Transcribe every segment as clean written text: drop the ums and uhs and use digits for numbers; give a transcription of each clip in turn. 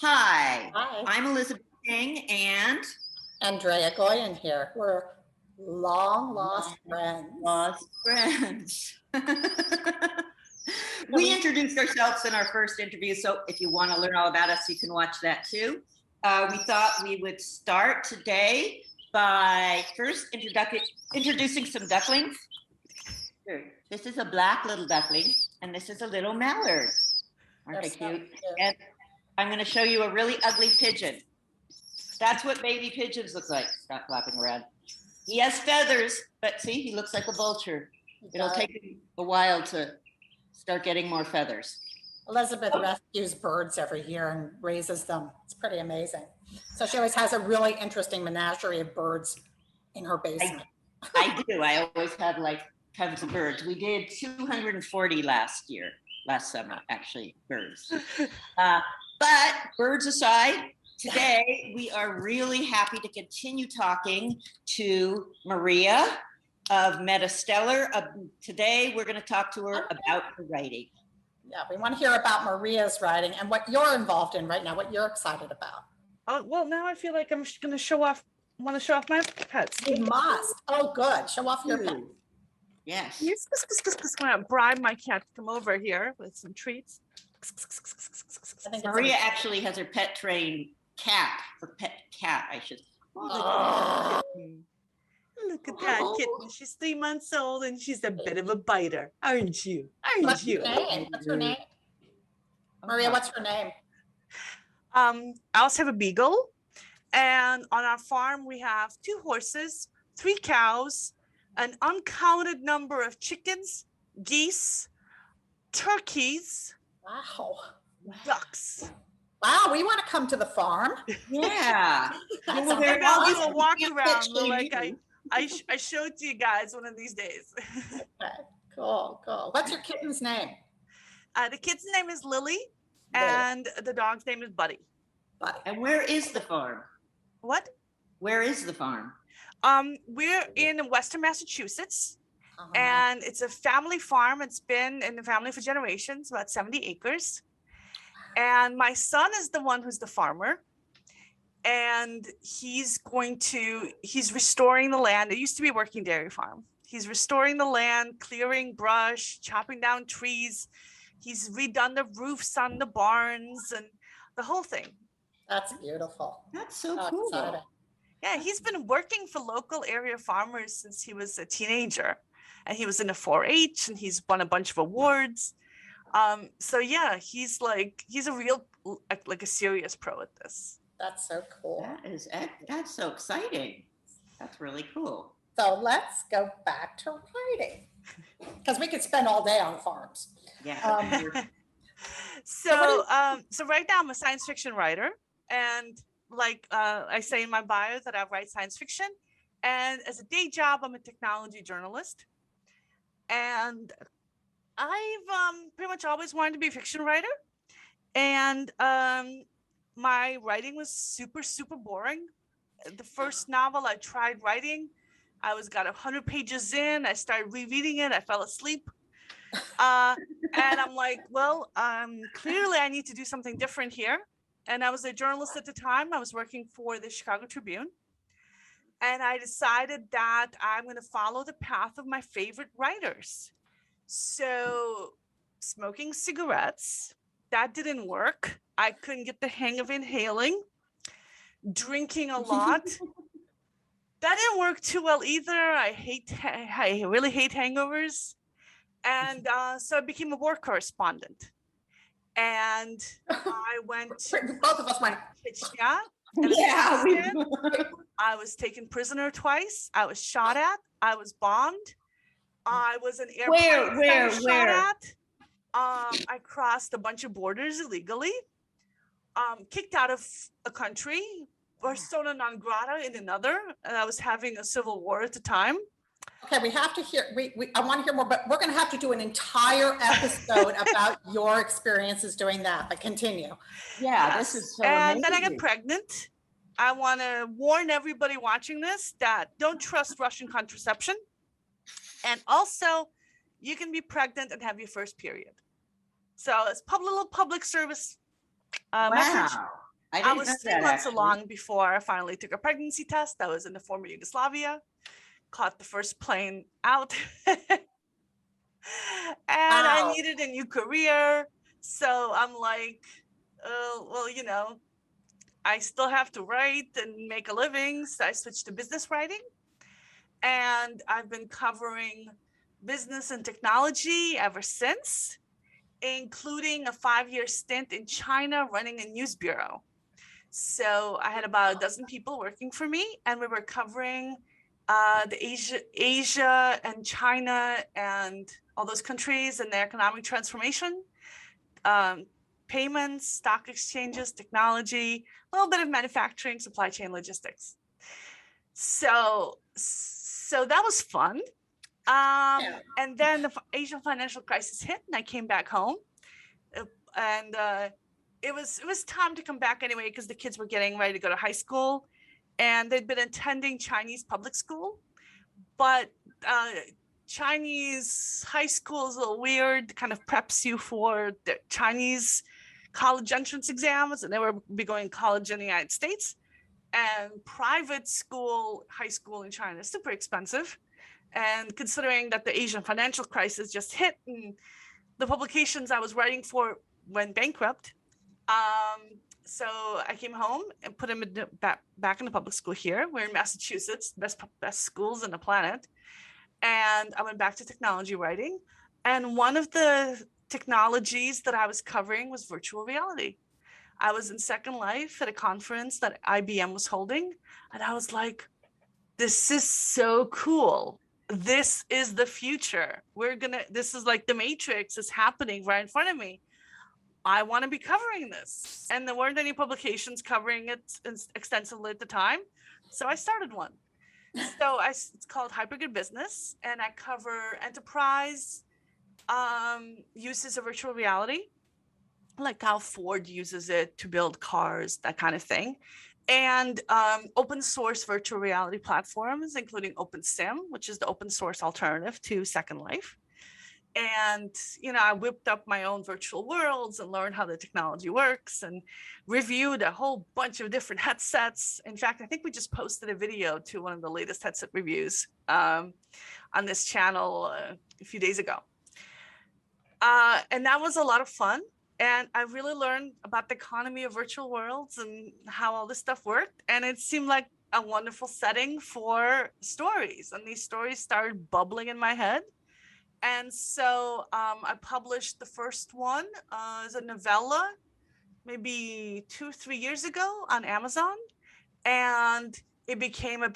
Hi, Hi. I'm Elizabeth King and Andrea Goyan here. We're long lost friends. Lost Friends. We introduced ourselves in our first interview, so if you want to learn all about us, you can watch that too. We thought we would start today by first introducing some ducklings. Here, this is a black little duckling, and this is a little mallard. Aren't they cute? And I'm going to show you a really ugly pigeon. That's what baby pigeons look like. Stop flapping around. He has feathers, but see, he looks like a vulture. It'll take him a while to start getting more feathers. Elizabeth rescues birds every year and raises them. It's pretty amazing. So she always has a really interesting menagerie of birds in her basement. I do. I always have like tons of birds. We did 240 last summer, actually, birds. But birds aside, today we are really happy to continue talking to Maria of MetaStellar. Today we're going to talk to her about her writing. Yeah, we want to hear about Maria's writing and what you're involved in right now, what you're excited about. Well, now I feel like I'm going to show off my pets. You must. Oh, good. Show off your pet. Yes. I'm going to bribe my cat to come over here with some treats. Maria actually has her pet trained cat, I should say. Oh, look at that kitten. She's 3 months old and she's a bit of a biter, aren't you? What's her name? Maria, what's her name? I also have a beagle. And on our farm, we have 2 horses, 3 cows, an uncounted number of chickens, geese, turkeys, Wow. ducks. Wow, we want to come to the farm. Yeah. Maybe I'll do a walk around like I showed to you guys one of these days. Okay, cool. What's your kitten's name? The kid's name is Lily, and the dog's name is Buddy. And where is the farm? What? Where is the farm? We're in Western Massachusetts, and it's a family farm. It's been in the family for generations, about 70 acres. And my son is the one who's the farmer, and he's restoring the land. It used to be a working dairy farm. He's restoring the land, clearing brush, chopping down trees. He's redone the roofs on the barns and the whole thing. That's beautiful. That's so cool. Exciting. Yeah, he's been working for local area farmers since he was a teenager, and he was in a 4-H and he's won a bunch of awards. So yeah, he's a real, like a serious pro at this. That's so cool. That's so exciting. That's really cool. So let's go back to writing, because we could spend all day on farms. Yeah. So right now I'm a science fiction writer, and like I say in my bio that I write science fiction, and as a day job I'm a technology journalist, and I've pretty much always wanted to be a fiction writer, and my writing was super boring. The first novel I tried writing, I got 100 pages in, I started rereading it, I fell asleep. And I'm like, well, clearly I need to do something different here. And I was a journalist at the time. I was working for the Chicago Tribune. And I decided that I'm going to follow the path of my favorite writers. So smoking cigarettes, that didn't work. I couldn't get the hang of inhaling. Drinking a lot, that didn't work too well either. I really hate hangovers. And so I became a war correspondent. And I went. Both of us went. Yeah. I was taken prisoner twice. I was shot at. I was bombed. I was an airplane. Where? Shot at. I crossed a bunch of borders illegally. Kicked out of a country. Persona non grata in another. And I was having a civil war at the time. Okay, we have to hear, I want to hear more, but we're going to have to do an entire episode about your experiences doing that, but continue. Yeah, this is so amazing. And then I got pregnant. I want to warn everybody watching this that don't trust Russian contraception. And also, you can be pregnant and have your first period. So it's little public service message. I didn't was know 3 months actually. along before I finally took a pregnancy test. I was in the former Yugoslavia, caught the first plane out, and I Wow. needed a new career. So I'm like, well, I still have to write and make a living. So I switched to business writing. And I've been covering business and technology ever since, including a 5-year stint in China running a news bureau. So I had about a dozen people working for me, and we were covering the Asia and China and all those countries and their economic transformation, payments, stock exchanges, technology, a little bit of manufacturing, supply chain, logistics. So that was fun. And then the Asian financial crisis hit, and I came back home, and it was time to come back anyway because the kids were getting ready to go to high school, and they'd been attending Chinese public school, but Chinese high school is a little weird, kind of preps you for the Chinese college entrance exams, and they were be going to college in the United States. And private school, high school in China is super expensive. And considering that the Asian financial crisis just hit and the publications I was writing for went bankrupt, so I came home and put him back in the public school here. We're in Massachusetts, best schools on the planet. And I went back to technology writing. And one of the technologies that I was covering was virtual reality. I was in Second Life at a conference that IBM was holding, and I was like, this is so cool. This is the future. This is like the Matrix is happening right in front of me. I want to be covering this. And there weren't any publications covering it extensively at the time. So I started one. So it's called Hypergood Business, and I cover enterprise uses of virtual reality, like how Ford uses it to build cars, that kind of thing. And open source virtual reality platforms, including OpenSim, which is the open source alternative to Second Life. And, I whipped up my own virtual worlds and learned how the technology works and reviewed a whole bunch of different headsets. In fact, I think we just posted a video to one of the latest headset reviews on this channel a few days ago. And that was a lot of fun. And I really learned about the economy of virtual worlds and how all this stuff worked. And it seemed like a wonderful setting for stories. And these stories started bubbling in my head. And so I published the first one as a novella, maybe 2-3 years ago on Amazon. And it became it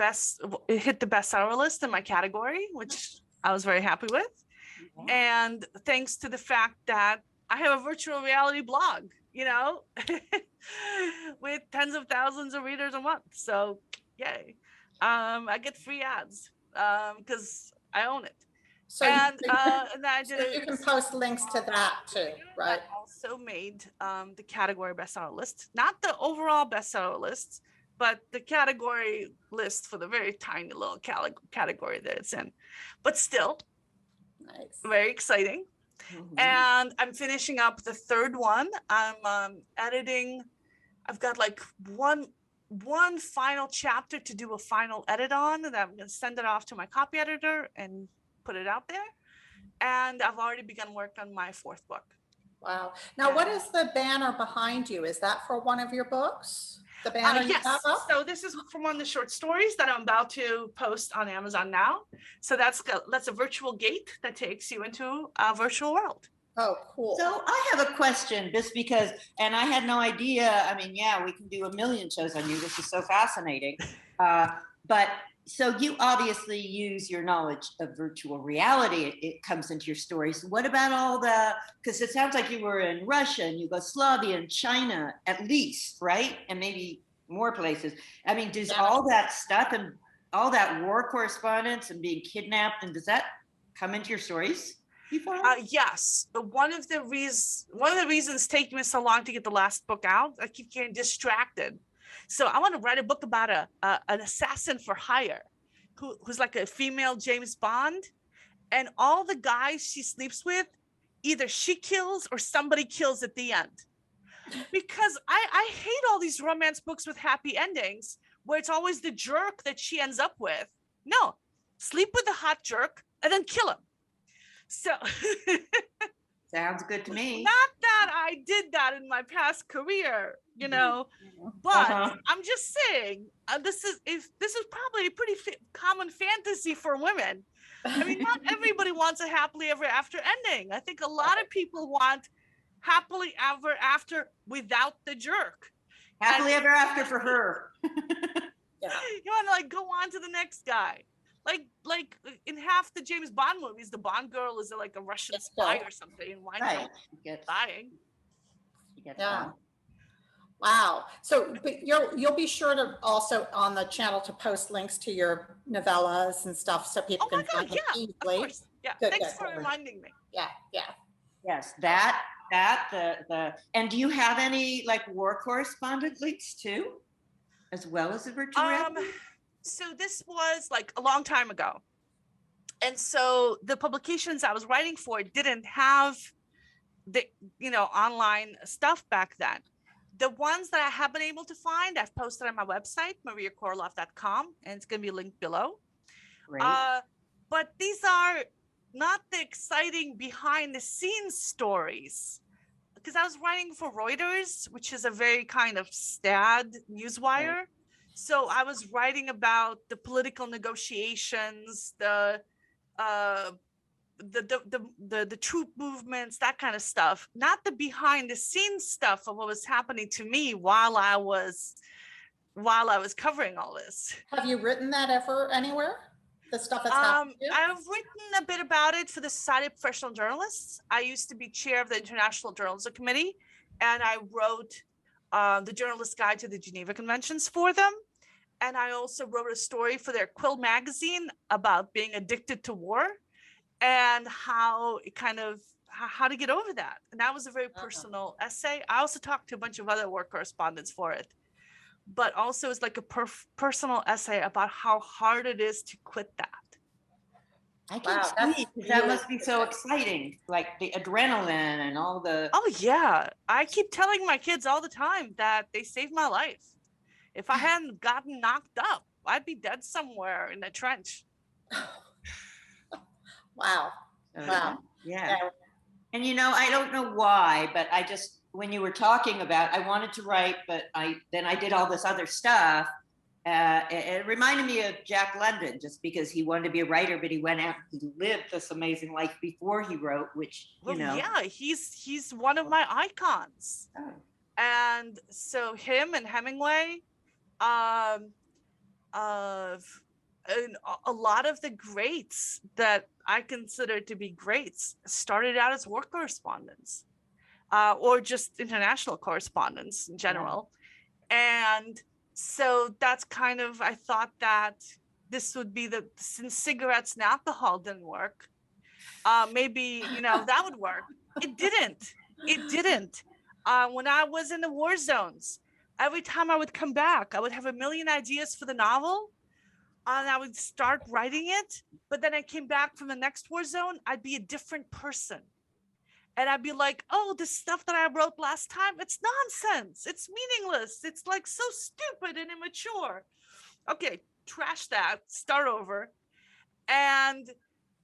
hit the bestseller list in my category, which I was very happy with. Wow. And thanks to the fact that I have a virtual reality blog, with tens of thousands of readers a month. So yay. I get free ads because I own it. So, and you can post links to that too, right? I also made the category bestseller list, not the overall bestseller list, but the category list for the very tiny little category that it's in. But still, nice. Very exciting. Mm-hmm. And I'm finishing up the third one. I'm editing. I've got like one final chapter to do a final edit on, and I'm going to send it off to my copy editor and put it out there. And I've already begun work on my fourth book. Wow. Now, what is the banner behind you? Is that for one of your books? The banner you have up? So this is from one of the short stories that I'm about to post on Amazon now. So that's a virtual gate that takes you into a virtual world. Oh, cool. So I have a question, just because, and I had no idea. I mean, yeah, we can do a million shows on you. This is so fascinating. But so you obviously use your knowledge of virtual reality. It comes into your stories. What about because it sounds like you were in Russia and Yugoslavia and China, at least, right? And maybe more places. I mean, does all that stuff and all that war correspondence and being kidnapped, and does that come into your stories? Yes. One of the reasons taking me so long to get the last book out, I keep getting distracted. So I want to write a book about an assassin for hire who's like a female James Bond, and all the guys she sleeps with, either she kills or somebody kills at the end. because I hate all these romance books with happy endings where it's always the jerk that she ends up with. No, sleep with the hot jerk and then kill him. So Sounds good to me. not that I did that in my past career, you know, but I'm just saying this is probably a pretty common fantasy for women. I mean, not everybody wants a happily ever after ending. I think a lot of people want happily ever after without the jerk. Happily ever after for her. Yeah. You want to like go on to the next guy. Like in half the James Bond movies, the Bond girl is like a Russian spy or something, and winds up dying. Yeah. Wow. So, but you'll be sure to also on the channel to post links to your novellas and stuff so people can find them easily. Of course. Yeah. Good, Thanks for reminding me. Yeah. Yes, and do you have any like war correspondent links too, as well as the virtual reality? So this was like a long time ago. And so the publications I was writing for didn't have the, online stuff back then. The ones that I have been able to find, I've posted on my website, mariakorolov.com, and it's going to be linked below. Great. But these are not the exciting behind the scenes stories, because I was writing for Reuters, which is a very kind of sad newswire. Right. So I was writing about the political negotiations, the troop movements, that kind of stuff, not the behind the scenes stuff of what was happening to me while I was covering all this. Have you written that ever anywhere? The stuff that's happened to you? I've written a bit about it for the Society of Professional Journalists. I used to be chair of the International Journalism Committee, and I wrote the Journalist Guide to the Geneva Conventions for them. And I also wrote a story for their Quill magazine about being addicted to war and how to get over that. And that was a very personal essay. I also talked to a bunch of other war correspondents for it, but also it's like a personal essay about how hard it is to quit that. I can see, that must be so exciting, like the adrenaline and all the... Oh yeah, I keep telling my kids all the time that they saved my life. If I hadn't gotten knocked up, I'd be dead somewhere in a trench. Wow. Yeah. And I don't know why, but when you were talking about, I wanted to write, but I did all this other stuff. It reminded me of Jack London, just because he wanted to be a writer, but he went out and he lived this amazing life before he wrote, which, Yeah, he's one of my icons. Oh. And so him and Hemingway, and a lot of the greats that I consider to be greats started out as war correspondents, or just international correspondents in general. Yeah. And so that's kind of, I thought that this would be since cigarettes and alcohol didn't work, maybe, that would work. It didn't. When I was in the war zones, every time I would come back, I would have a million ideas for the novel, and I would start writing it. But then I came back from the next war zone, I'd be a different person. And I'd be like, oh, this stuff that I wrote last time, it's nonsense. It's meaningless. It's like so stupid and immature. Okay, trash that, start over. And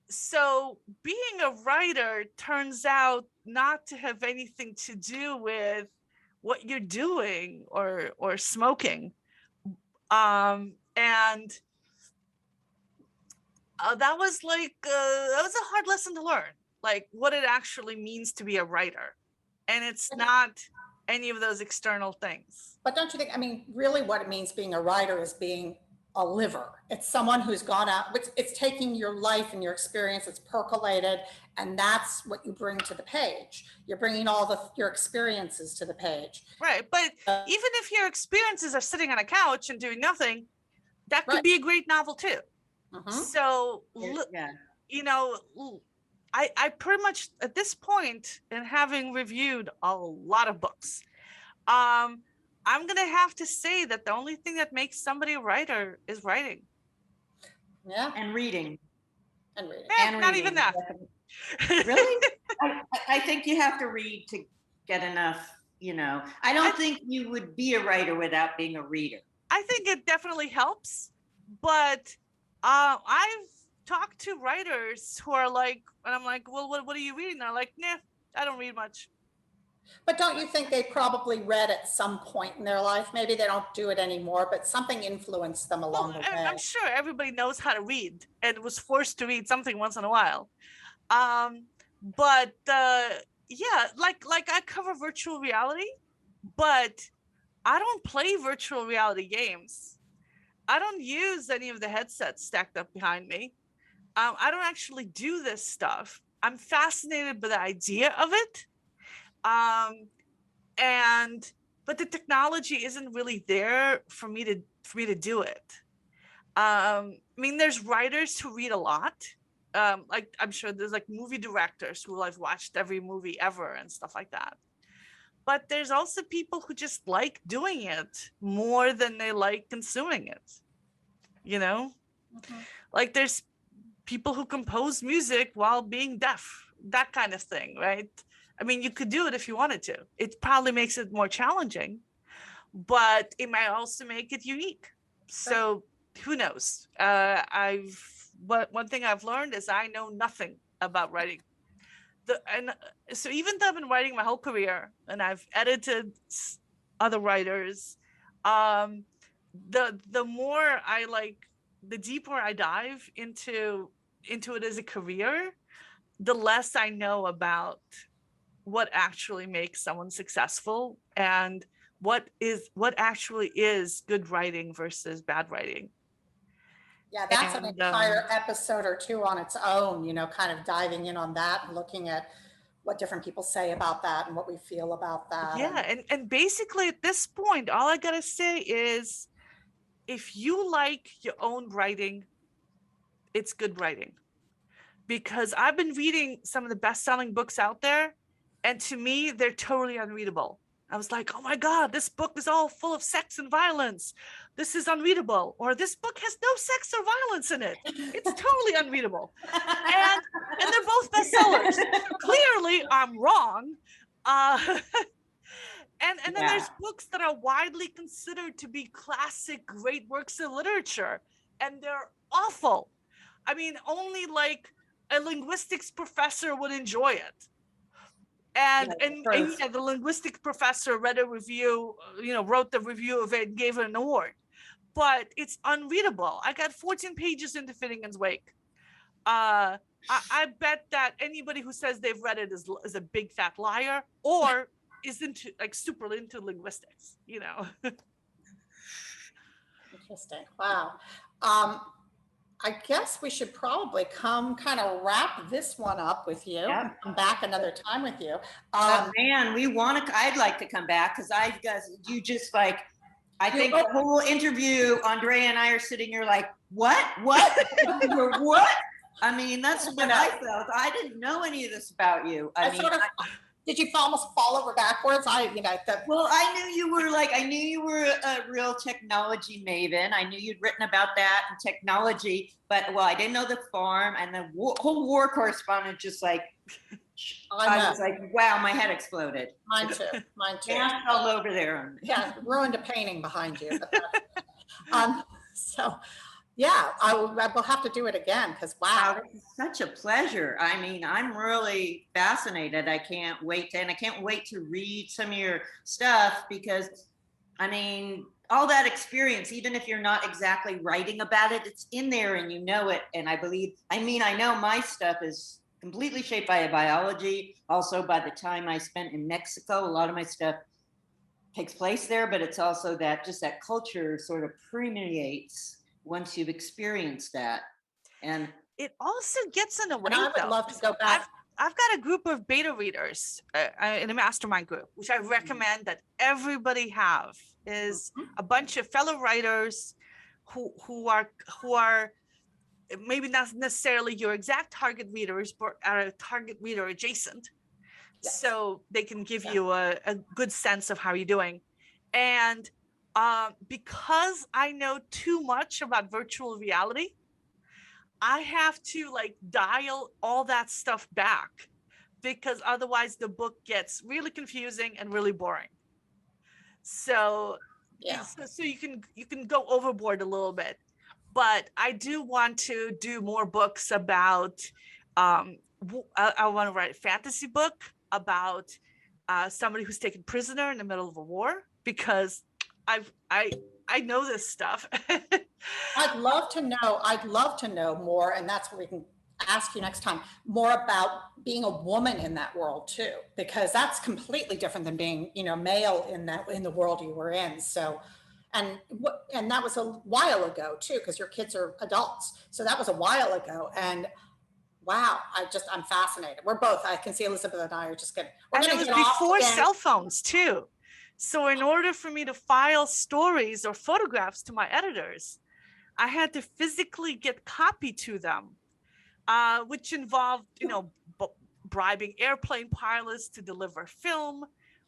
so being a writer turns out not to have anything to do with what you're doing or smoking. And that was a hard lesson to learn, like what it actually means to be a writer. And it's not any of those external things. But don't you think, really what it means being a writer is being a liver. It's someone who's gone out, it's taking your life and your experience, it's percolated, and that's what you bring to the page. You're bringing all your experiences to the page. Right, but even if your experiences are sitting on a couch and doing nothing, that could be a great novel too. Mm-hmm. So, I pretty much, at this point, and having reviewed a lot of books, I'm going to have to say that the only thing that makes somebody a writer is writing. Yeah. And reading. And reading. Not even that. Really? I think you have to read to get enough I don't think you would be a writer without being a reader. I think it definitely helps, but I've talked to writers who are like, and I'm like, well, what are you reading? They're like, nah, I don't read much. But don't you think they probably read at some point in their life? Maybe they don't do it anymore, but something influenced them along the way. I'm sure everybody knows how to read and was forced to read something once in a while. But yeah, like I cover virtual reality, but I don't play virtual reality games. I don't use any of the headsets stacked up behind me. I don't actually do this stuff. I'm fascinated by the idea of it. But the technology isn't really there for me to do it. I mean, there's writers who read a lot. Like I'm sure there's like movie directors who like watched every movie ever and stuff like that. But there's also people who just like doing it more than they like consuming it. Like there's people who compose music while being deaf, that kind of thing, right? I mean, you could do it if you wanted to. It probably makes it more challenging, but it might also make it unique. So who knows? One thing I've learned is I know nothing about writing. So even though I've been writing my whole career and I've edited other writers, the more the deeper I dive into it as a career, the less I know about what actually makes someone successful and what actually is good writing versus bad writing. Yeah, that's an entire episode or two on its own, kind of diving in on that and looking at what different people say about that and what we feel about that. Yeah, and basically at this point, all I gotta say is if you like your own writing, it's good writing. Because I've been reading some of the best-selling books out there, and to me, they're totally unreadable. I was like, oh my God, this book is all full of sex and violence. This is unreadable. Or this book has no sex or violence in it. It's totally unreadable. And they're both bestsellers. Clearly, I'm wrong. And then there's books that are widely considered to be classic, great works of literature, and they're awful. I mean, only like a linguistics professor would enjoy it. And the linguistics professor read a review, wrote the review of it and gave it an award. But it's unreadable. I got 14 pages into Finnegan's Wake. I bet that anybody who says they've read it is a big fat liar or is super into linguistics, Interesting. Wow. I guess we should probably kind of wrap this one up with you. Yeah. Come back another time with you. Man, I'd like to come back because I think the whole interview, Andrea and I are sitting here like, what? What? What? I mean, that's what I felt. I didn't know any of this about you. Did you almost fall over backwards? Well, I knew you were a real technology maven. I knew you'd written about that and technology, but I didn't know the farm and the whole war correspondent. Just like I was like, wow, my head exploded. Mine too. Gas all over there. Yeah, ruined a painting behind you. So. Yeah, I will have to do it again because wow. This is such a pleasure. I mean, I'm really fascinated. I can't wait to read some of your stuff because, I mean, all that experience, even if you're not exactly writing about it, it's in there and you know it. And I know my stuff is completely shaped by biology. Also, by the time I spent in Mexico, a lot of my stuff takes place there, but it's also that culture sort of permeates once you've experienced that. And it also gets in a way. I would love to go back. I've got a group of beta readers in a mastermind group, which I recommend that everybody have, is a bunch of fellow writers who are maybe not necessarily your exact target readers, but are target reader adjacent. Yes. So they can give you a good sense of how you're doing. And because I know too much about virtual reality, I have to dial all that stuff back because otherwise the book gets really confusing and really boring. So, Yeah. so you can go overboard a little bit. But I do want to do more books about, I want to write a fantasy book about somebody who's taken prisoner in the middle of a war, because I know this stuff. I'd love to know more, and that's what we can ask you next time, more about being a woman in that world too, because that's completely different than being, male in the world you were in. So, and that was a while ago too, because your kids are adults. So that was a while ago. And wow, I'm fascinated. We're both, I can see Elizabeth and I are just getting, and it was before cell phones too. So in order for me to file stories or photographs to my editors, I had to physically get copy to them, which involved, bribing airplane pilots to deliver film,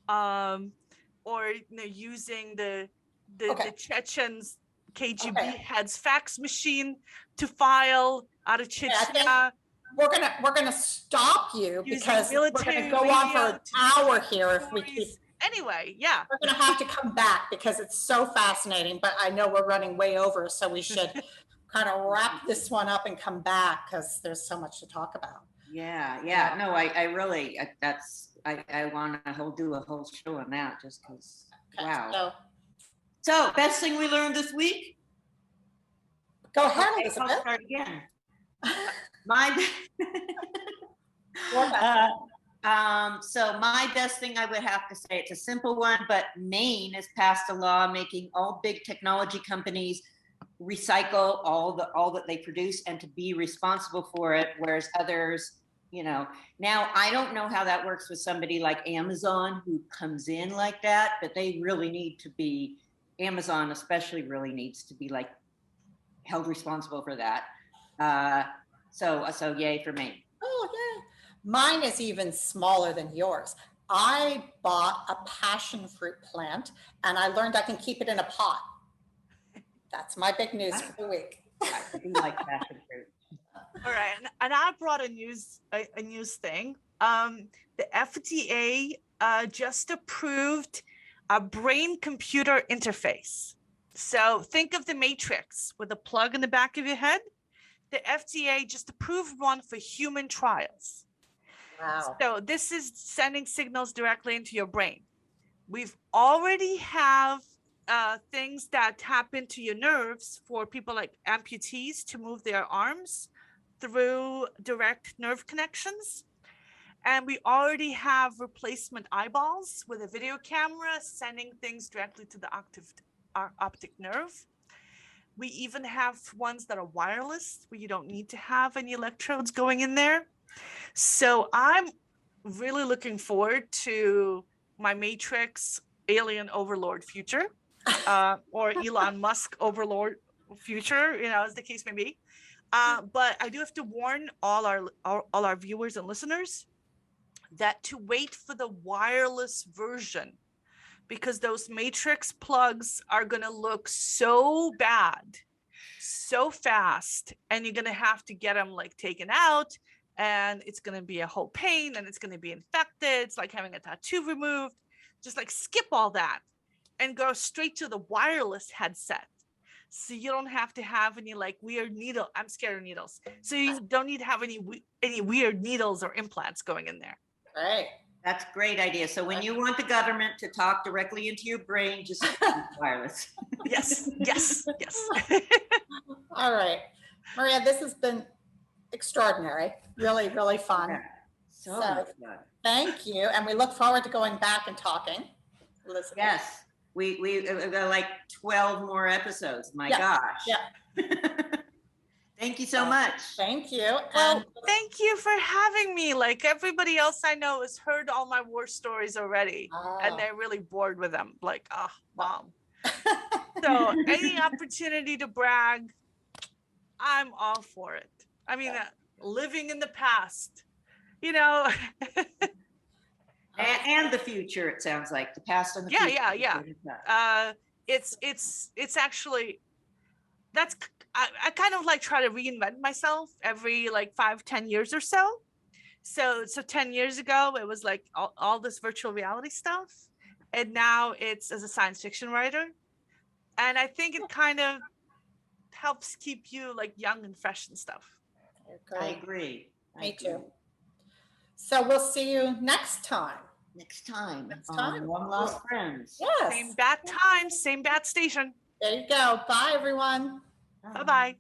or using the Chechens KGB head's fax machine to file out of Chechnya. We're gonna stop you because we're gonna go on for an hour here if we keep. Anyway, yeah. We're gonna have to come back because it's so fascinating, but I know we're running way over, so we should kind of wrap this one up and come back because there's so much to talk about. Yeah. No, I really, I want to do a whole show on that just because, wow. So best thing we learned this week? Go ahead, okay, Elizabeth. I'll start again. So my best thing, I would have to say, it's a simple one, but Maine has passed a law making all big technology companies recycle all that they produce and to be responsible for it, whereas others, now I don't know how that works with somebody like Amazon who comes in like that, but they really need to be, Amazon especially really needs to be like held responsible for that. So yay for me. Oh, yay. Mine is even smaller than yours. I bought a passion fruit plant and I learned I can keep it in a pot. That's my big news for the week. I do like passion fruit. All right, and I brought a news thing. The FDA just approved a brain-computer interface. So think of the Matrix with a plug in the back of your head. The FDA just approved one for human trials. Wow. So this is sending signals directly into your brain. We've already have things that tap into your nerves for people like amputees to move their arms through direct nerve connections. And we already have replacement eyeballs with a video camera sending things directly to the optic nerve. We even have ones that are wireless where you don't need to have any electrodes going in there. So I'm really looking forward to my Matrix alien overlord future, or Elon Musk overlord future, as the case may be. But I do have to warn all our viewers and listeners that to wait for the wireless version, because those Matrix plugs are going to look so bad, so fast, and you're going to have to get them taken out, and it's going to be a whole pain, and it's going to be infected. It's like having a tattoo removed. Just skip all that and go straight to the wireless headset. So you don't have to have any weird needle. I'm scared of needles. So you don't need to have any weird needles or implants going in there. Right. That's a great idea. So when you want the government to talk directly into your brain, just use wireless. Yes. All right. Maria, this has been extraordinary. Really, really fun. Yeah. So much fun. Thank you. And we look forward to going back and talking. Elizabeth. Yes. We got 12 more episodes. My gosh. Yeah. Thank you so much. Thank you. Well, thank you for having me. Everybody else I know has heard all my war stories already, and they're really bored with them. Mom. So any opportunity to brag, I'm all for it. I mean, living in the past, And the future, it sounds like. The past and the future. Yeah. It's actually, I kind of try to reinvent myself every 5-10 years or so. So 10 years ago, it was like all this virtual reality stuff. And now it's as a science fiction writer. And I think it kind of helps keep you like young and fresh and stuff. I agree. Me too. So we'll see you next time. Next time. Next time. Long Lost Friends. Yes. Same bat time, same bat station. There you go. Bye, everyone. Bye-bye.